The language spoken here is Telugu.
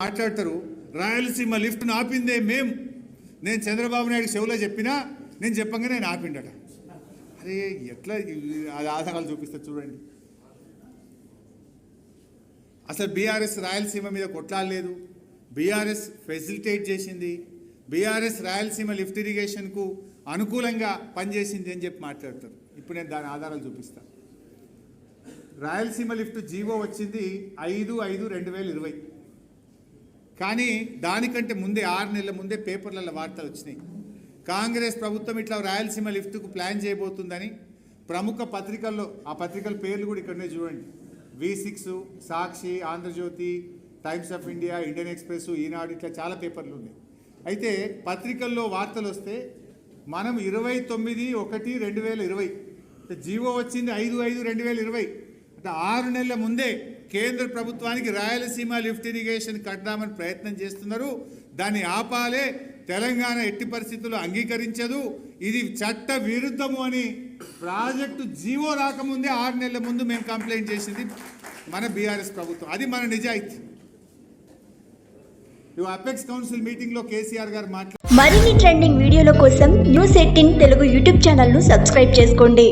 మాట్లాడతారు. రాయలసీమ లిఫ్ట్ను ఆపిందే నేను చంద్రబాబు నాయుడు చెవులో చెప్పినా నేను చెప్పంగానే నేను ఆపిండట. అరే ఎట్లా అది ఆధారాలు చూపిస్తారు చూడండి. అసలు బీఆర్ఎస్ రాయలసీమ మీద కొట్లాడలేదు, బీఆర్ఎస్ ఫెసిలిటేట్ చేసింది, బీఆర్ఎస్ రాయలసీమ లిఫ్ట్ ఇరిగేషన్కు అనుకూలంగా పనిచేసింది అని చెప్పి మాట్లాడతారు. ఇప్పుడు నేను దాని ఆధారాలు చూపిస్తాను. రాయలసీమ లిఫ్ట్ జీవో వచ్చింది 5/5/2020. కానీ దానికంటే ముందే 6 నెలల ముందే పేపర్లలో వార్తలు వచ్చినాయి. కాంగ్రెస్ ప్రభుత్వం ఇట్లా రాయలసీమ లిఫ్ట్కు ప్లాన్ చేయబోతుందని ప్రముఖ పత్రికల్లో, ఆ పత్రికల పేర్లు కూడా ఇక్కడనే చూడండి, V6, Sakshi, Andhrajyothy, Times of India, Indian Express, Eenadu, ఇట్లా చాలా పేపర్లు ఉన్నాయి. అయితే పత్రికల్లో వార్తలు వస్తే మనం 29/1/2020 జీవో వచ్చింది 5/5/2020 అంటే 6 నెలల ముందే కేంద్ర ప్రభుత్వానికి రాయలసీమ లిఫ్ట్ ఇరిగేషన్ కట్టామని ప్రయత్నం చేస్తున్నారు. దాన్ని ఆపాలే, తెలంగాణ ఎట్టి పరిస్థితుల్లో అంగీకరించదు, ఇది చట్ట విరుద్ధము అని ప్రాజెక్టు జీవో రాకముందే 6 నెలల ముందు మేము కంప్లైంట్ చేసింది మన బీఆర్ఎస్ ప్రభుత్వం. అది మన నిజాయితీ. అపెక్స్ కౌన్సిల్ మీటింగ్ లో కేసీఆర్ గారు మాట్లాడారు. మరిన్ని ట్రెండింగ్ వీడియోల కోసం న్యూస్ 18 తెలుగు యూట్యూబ్ ఛానల్ ను సబ్స్క్రైబ్ చేసుకోండి.